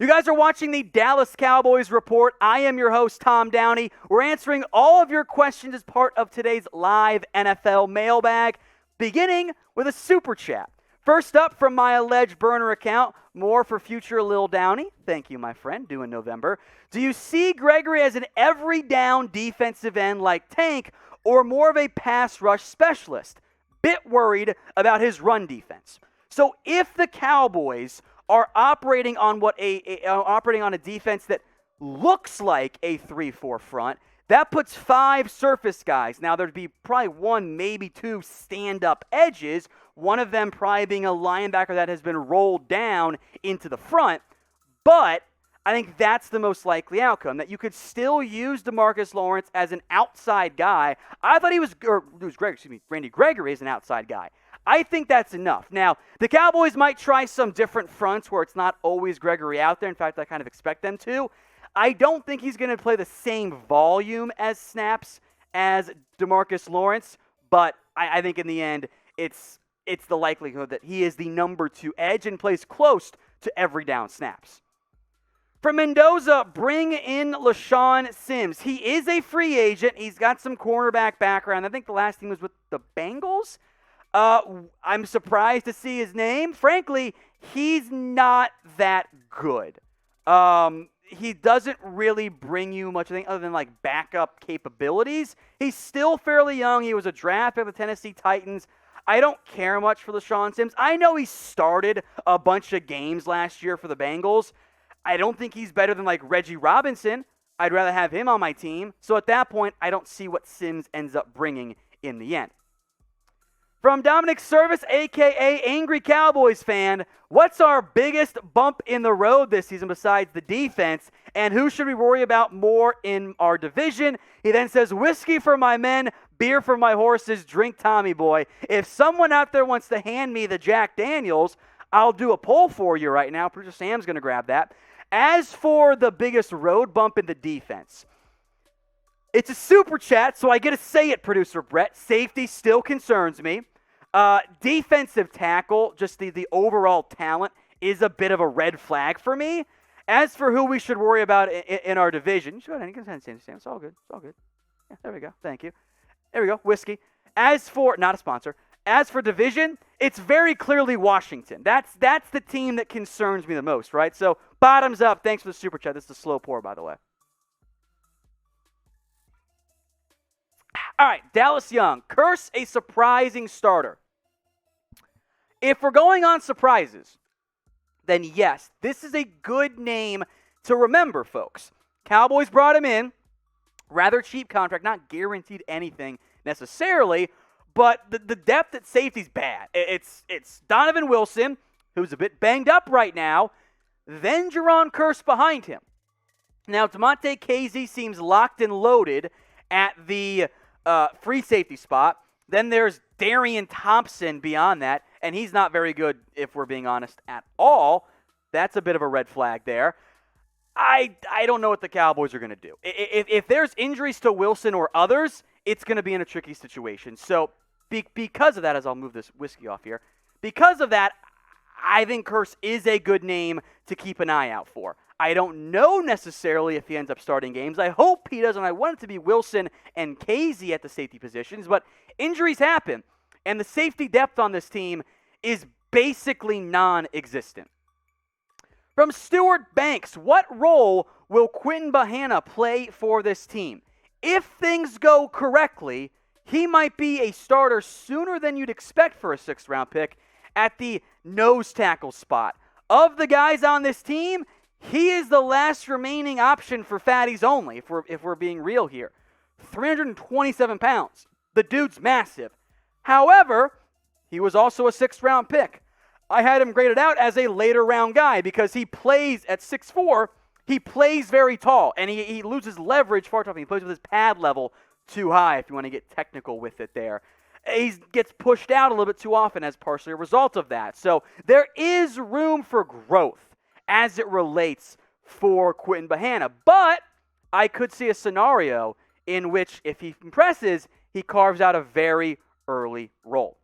You guys are watching the Dallas Cowboys Report. I am your host, Tom Downey. We're answering all of your questions as part of today's live NFL mailbag, beginning with a super chat. First up from my alleged burner account, more for future Lil Downey. Thank you, my friend, due in November. Do you see Gregory as an every down defensive end like Tank or more of a pass rush specialist? Bit worried about his run defense. So if the Cowboys are operating on a defense that looks like a 3-4 front, that puts 5 surface guys. Now, there'd be probably 1, maybe 2 stand-up edges, one of them probably being a linebacker that has been rolled down into the front. But I think that's the most likely outcome, that you could still use DeMarcus Lawrence as an outside guy. I thought Randy Gregory is an outside guy. I think that's enough. Now, the Cowboys might try some different fronts where it's not always Gregory out there. In fact, I kind of expect them to. I don't think he's going to play the same volume as snaps as DeMarcus Lawrence, but I think in the end, it's the likelihood that he is the number 2 edge and plays close to every down snaps. From Mendoza, bring in LaShawn Sims. He is a free agent. He's got some cornerback background. I think the last team was with the Bengals. I'm surprised to see his name. Frankly, he's not that good. He doesn't really bring you much, I think, other than like backup capabilities. He's still fairly young. He was a draft pick of the Tennessee Titans. I don't care much for LaShawn Sims. I know he started a bunch of games last year for the Bengals. I don't think he's better than like Reggie Robinson. I'd rather have him on my team. So at that point, I don't see what Sims ends up bringing in the end. From Dominic Service, a.k.a. Angry Cowboys fan, what's our biggest bump in the road this season besides the defense, and who should we worry about more in our division? He then says, whiskey for my men, beer for my horses, drink Tommy Boy. If someone out there wants to hand me the Jack Daniels, I'll do a poll for you right now. Producer Sam's going to grab that. As for the biggest road bump in the defense, it's a super chat, so I get to say it, Producer Brett. Safety still concerns me. Defensive tackle, just the overall talent, is a bit of a red flag for me. As for who we should worry about in our division, go ahead, you can send Sam. It's all good. It's all good. Yeah, there we go. Thank you. There we go. Whiskey. As for, not a sponsor. As for division, it's very clearly Washington. That's the team that concerns me the most, right? So, bottoms up. Thanks for the super chat. This is a slow pour, by the way. All right, Dallas Young. Kearse, a surprising starter. If we're going on surprises, then yes, this is a good name to remember, folks. Cowboys brought him in, rather cheap contract, not guaranteed anything necessarily, but the depth at safety's bad. It's Donovan Wilson, who's a bit banged up right now, then Jayron Kearse behind him. Now, Damontae Kazee seems locked and loaded at the free safety spot. Then there's Darian Thompson beyond that, and he's not very good, if we're being honest, at all. That's a bit of a red flag there. I don't know what the Cowboys are going to do. If there's injuries to Wilson or others, it's going to be in a tricky situation. So because of that, as I'll move this whiskey off here, because of that, I think Kearse is a good name to keep an eye out for. I don't know necessarily if he ends up starting games. I hope he doesn't. I want it to be Wilson and Kazee at the safety positions, but injuries happen, and the safety depth on this team is basically non-existent. From Stuart Banks, what role will Quinton Bohanna play for this team? If things go correctly, he might be a starter sooner than you'd expect for a 6th-round pick at the nose tackle spot. Of the guys on this team, he is the last remaining option for fatties only, if we're being real here. 327 pounds. The dude's massive. However, he was also a 6th-round pick. I had him graded out as a later round guy because he plays at 6'4". He plays very tall, and he loses leverage far too often. He plays with his pad level too high, if you want to get technical with it there. He gets pushed out a little bit too often as partially a result of that. So there is room for growth as it relates for Quinton Bohanna. But I could see a scenario in which, if he impresses, he carves out a very early role.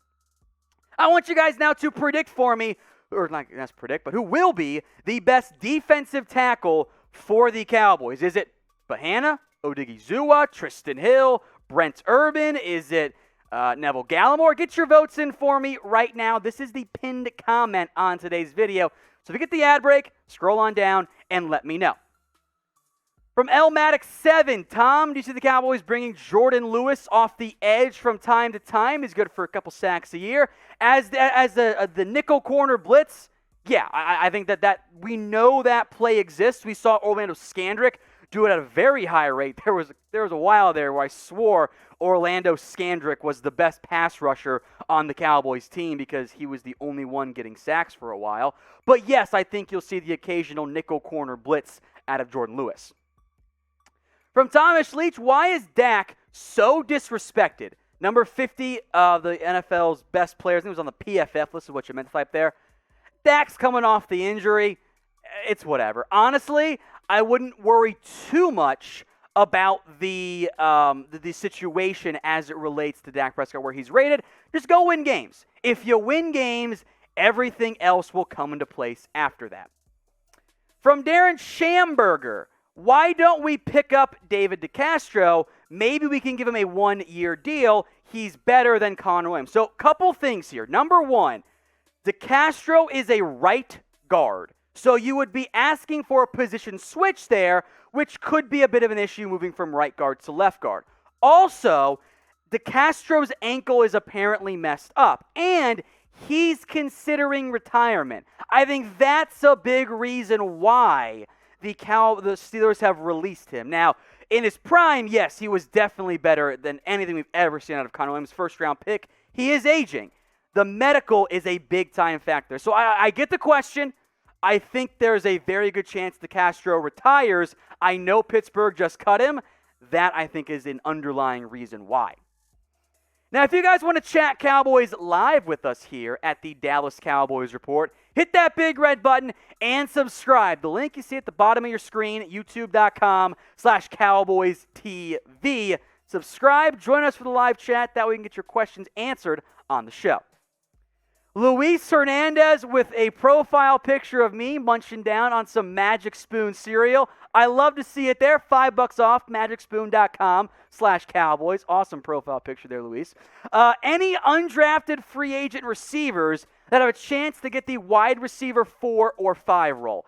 I want you guys now to predict for me or not let's predict, but who will be the best defensive tackle for the Cowboys? Is it Bohanna, Odighizuwa, Tristan Hill, Brent Urban? Is it Neville Gallimore? Get your votes in for me right now. This is the pinned comment on today's video. So if you get the ad break, scroll on down and let me know. From Elmatic7, Tom, do you see the Cowboys bringing Jourdan Lewis off the edge from time to time? He's good for a couple sacks a year. As the nickel corner blitz, yeah, I think that we know that play exists. We saw Orlando Scandrick do it at a very high rate. There was a while there where I swore Orlando Scandrick was the best pass rusher on the Cowboys team because he was the only one getting sacks for a while. But yes, I think you'll see the occasional nickel corner blitz out of Jourdan Lewis. From Thomas Leach, why is Dak so disrespected? Number 50 of the NFL's best players. I think it was on the PFF list, is what you meant to type there. Dak's coming off the injury. It's whatever. Honestly, I wouldn't worry too much about the situation as it relates to Dak Prescott where he's rated. Just go win games. If you win games, everything else will come into place after that. From Darren Schamberger, why don't we pick up David DeCastro? Maybe we can give him a 1-year deal. He's better than Quinnen Williams. So, couple things here. Number one, DeCastro is a right guard. So you would be asking for a position switch there, which could be a bit of an issue moving from right guard to left guard. Also, DeCastro's ankle is apparently messed up, and he's considering retirement. I think that's a big reason why the Steelers have released him. Now, in his prime, yes, he was definitely better than anything we've ever seen out of Quinnen Williams' first-round pick. He is aging. The medical is a big-time factor. So I get the question. I think there's a very good chance DeCastro retires. I know Pittsburgh just cut him. That, I think, is an underlying reason why. Now, if you guys want to chat Cowboys live with us here at the Dallas Cowboys Report, hit that big red button and subscribe. The link you see at the bottom of your screen, youtube.com/CowboysTV. Subscribe, join us for the live chat. That way you can get your questions answered on the show. Luis Hernandez with a profile picture of me munching down on some Magic Spoon cereal. I love to see it there. $5 off, magicspoon.com/Cowboys. Awesome profile picture there, Luis. Any undrafted free agent receivers that have a chance to get the wide receiver 4 or 5 role?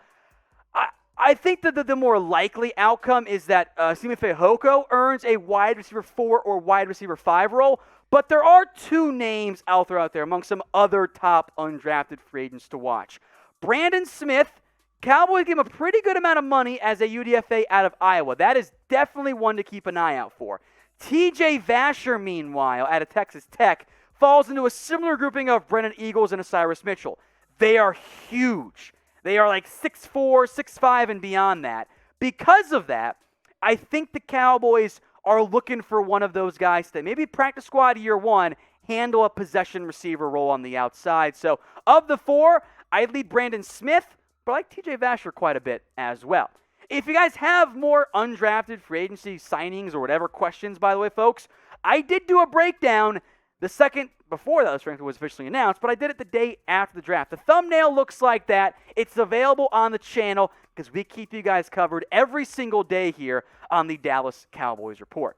I think that the more likely outcome is that Simi Fehoko earns a wide receiver 4 or wide receiver 5 role. But there are 2 names out there among some other top undrafted free agents to watch. Brandon Smith, Cowboys gave him a pretty good amount of money as a UDFA out of Iowa. That is definitely one to keep an eye out for. TJ Vasher, meanwhile, out of Texas Tech, falls into a similar grouping of Brennan Eagles and Osiris Mitchell. They are huge. They are like 6'4", 6'5", and beyond that. Because of that, I think the Cowboys are looking for one of those guys to maybe practice squad year 1, handle a possession receiver role on the outside. So of the 4, I'd lead Brandon Smith, but I like TJ Vasher quite a bit as well. If you guys have more undrafted free agency signings or whatever questions, by the way, folks, I did do a breakdown the second before that was officially announced, but I did it the day after the draft. The thumbnail looks like that. It's available on the channel because we keep you guys covered every single day here on the Dallas Cowboys Report.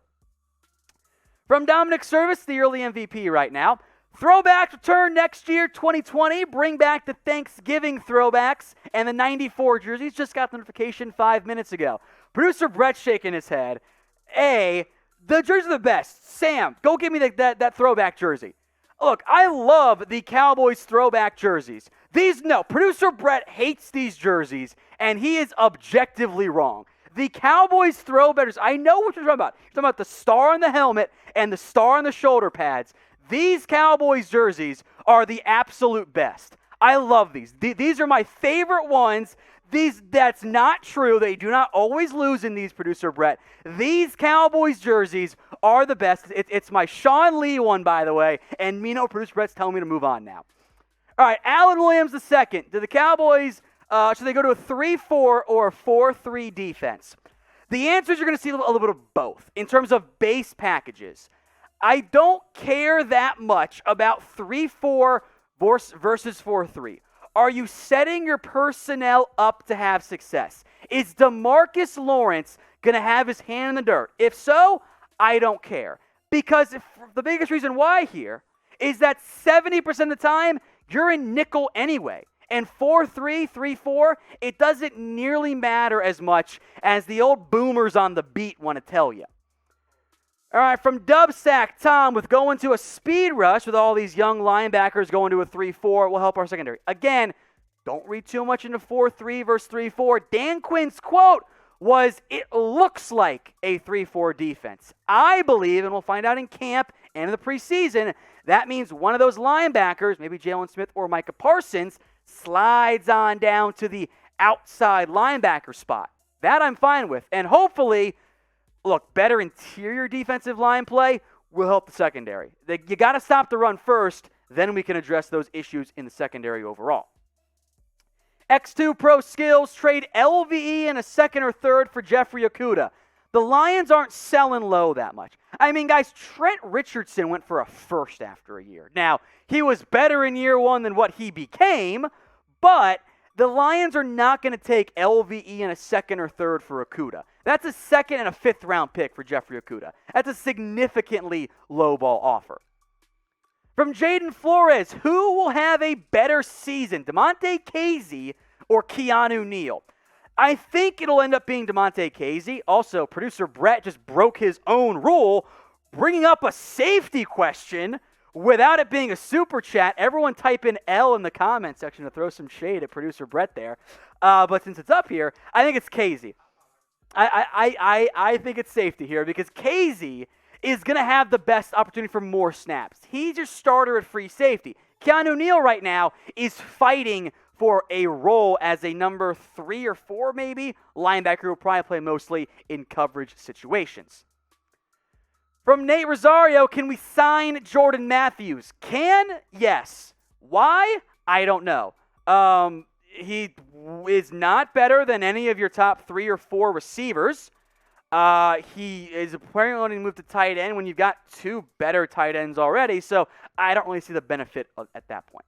From Dominic Service, the early MVP right now. Throwback return next year, 2020. Bring back the Thanksgiving throwbacks and the 94 jerseys. Just got the notification 5 minutes ago. Producer Brett shaking his head. The jerseys are the best. Sam, go give me that throwback jersey. Look, I love the Cowboys throwback jerseys. Producer Brett hates these jerseys, and he is objectively wrong. The Cowboys throwbacks, I know what you're talking about. You're talking about the star on the helmet and the star on the shoulder pads. These Cowboys jerseys are the absolute best. I love these. These are my favorite ones. That's not true. They do not always lose in these, Producer Brett. These Cowboys jerseys are the best. It's my Sean Lee one, by the way, and Producer Brett's telling me to move on now. All right, Alan Williams II. Do the Cowboys, should they go to a 3-4 or a 4-3 defense? The answer is you're going to see a little bit of both in terms of base packages. I don't care that much about 3-4 versus 4-3. Are you setting your personnel up to have success? Is DeMarcus Lawrence going to have his hand in the dirt? If so, I don't care. Because the biggest reason why here is that 70% of the time, you're in nickel anyway. And 4-3, 3-4, it doesn't nearly matter as much as the old boomers on the beat want to tell you. All right, from Dubsack, Tom, with going to a speed rush with all these young linebackers going to a 3-4 will help our secondary. Again, don't read too much into 4-3 versus 3-4. Dan Quinn's quote was, it looks like a 3-4 defense. I believe, and we'll find out in camp and in the preseason, that means one of those linebackers, maybe Jalen Smith or Micah Parsons, slides on down to the outside linebacker spot. That I'm fine with. And hopefully, look, better interior defensive line play will help the secondary. You got to stop the run first, then we can address those issues in the secondary overall. X2 Pro Skills trade LVE and a second or third for Jeffrey Okudah. The Lions aren't selling low that much. I mean, guys, Trent Richardson went for a first after a year. Now, he was better in year one than what he became, but the Lions are not going to take LVE and a second or third for Okudah. That's a second and a fifth round pick for Jeffrey Okudah. That's a significantly lowball offer. From Jaden Flores, who will have a better season, Damontae Kazee or Keanu Neal? I think it'll end up being Damontae Kazee. Also, producer Brett just broke his own rule, bringing up a safety question without it being a super chat. Everyone type in L in the comment section to throw some shade at producer Brett there. But since it's up here, I think it's Kazee. I think it's safety here because Kazee is going to have the best opportunity for more snaps. He's your starter at free safety. Keanu Neal right now is fighting for a role as a number 3 or 4 maybe linebacker who will probably play mostly in coverage situations. From Nate Rosario, can we sign Jordan Matthews? Can? Yes. Why? I don't know. He is not better than any of your top 3 or 4 receivers. He is apparently going to move to tight end when you've got 2 better tight ends already, so I don't really see the benefit at that point.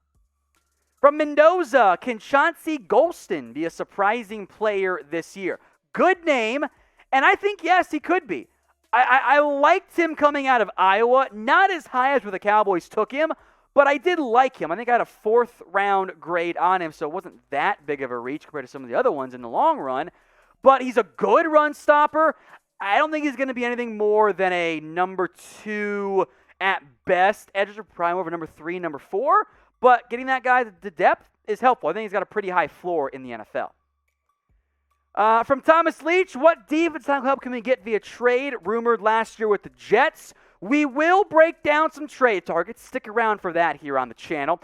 From Mendoza, can Chauncey Golston be a surprising player this year? Good name, and I think, yes, he could be. I liked him coming out of Iowa, not as high as where the Cowboys took him, but I did like him. I think I had a 4th round grade on him, so it wasn't that big of a reach compared to some of the other ones in the long run. But he's a good run stopper. I don't think he's going to be anything more than a number 2 at best. Edges are probably over number 3, number 4. But getting that guy to depth is helpful. I think he's got a pretty high floor in the NFL. From Thomas Leach, what defensive help can we get via trade? Rumored last year with the Jets. We will break down some trade targets. Stick around for that here on the channel.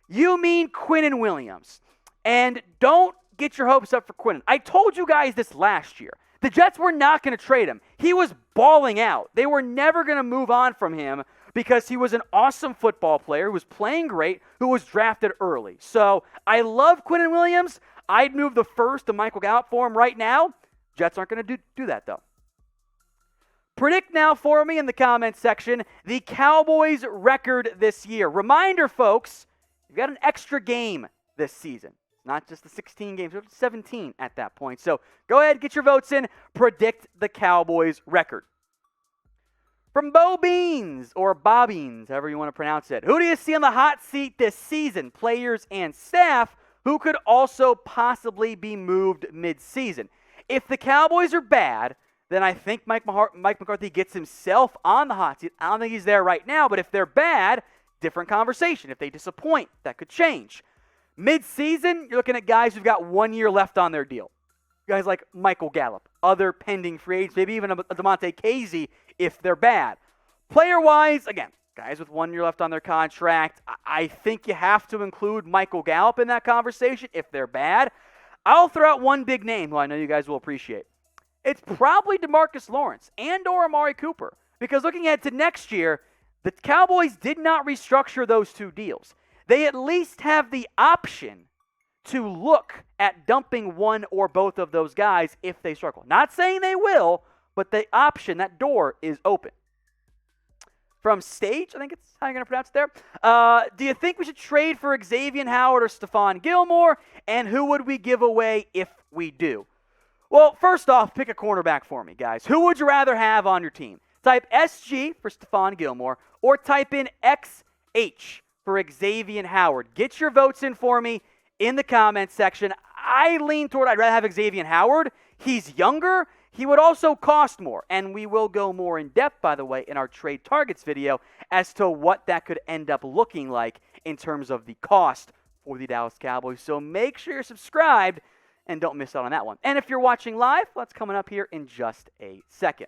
You mean Quinnen Williams. And don't get your hopes up for Quinnen. I told you guys this last year. The Jets were not going to trade him. He was balling out. They were never going to move on from him because he was an awesome football player who was playing great, who was drafted early. So I love Quinnen Williams. I'd move the first to Michael Gallup for him right now. Jets aren't going to do that, though. Predict now for me in the comments section the Cowboys record this year. Reminder, folks, you've got an extra game this season. Not just the 16 games, but 17 at that point. So go ahead, get your votes in. Predict the Cowboys record. From Bo Beans, or Bobbines, however you want to pronounce it. Who do you see on the hot seat this season? Players and staff who could also possibly be moved mid-season. If the Cowboys are bad, then I think Mike McCarthy gets himself on the hot seat. I don't think he's there right now, but if they're bad, different conversation. If they disappoint, that could change. Mid-season, you're looking at guys who've got 1 year left on their deal. Guys like Michael Gallup, other pending free agents, maybe even a Damontae Kazee if they're bad. Player-wise, again, guys with 1 year left on their contract. I think you have to include Michael Gallup in that conversation if they're bad. I'll throw out one big name who I know you guys will appreciate. It's probably DeMarcus Lawrence and or Amari Cooper. Because looking ahead to next year, the Cowboys did not restructure those 2 deals. They at least have the option to look at dumping one or both of those guys if they struggle. Not saying they will, but the option, that door is open. from Stage, I think it's how you're going to pronounce it there. Do you think we should trade for Xavier Howard or Stephon Gilmore? And who would we give away if we do? Well, first off, pick a cornerback for me, guys. Who would you rather have on your team? Type SG for Stephon Gilmore or type in XH for Xavier Howard. Get your votes in for me in the comments section. I lean toward I'd rather have Xavier Howard. He's younger. He would also cost more, and we will go more in depth, by the way, in our trade targets video as to what that could end up looking like in terms of the cost for the Dallas Cowboys. So make sure you're subscribed and don't miss out on that one. And if you're watching live, that's coming up here in just a second.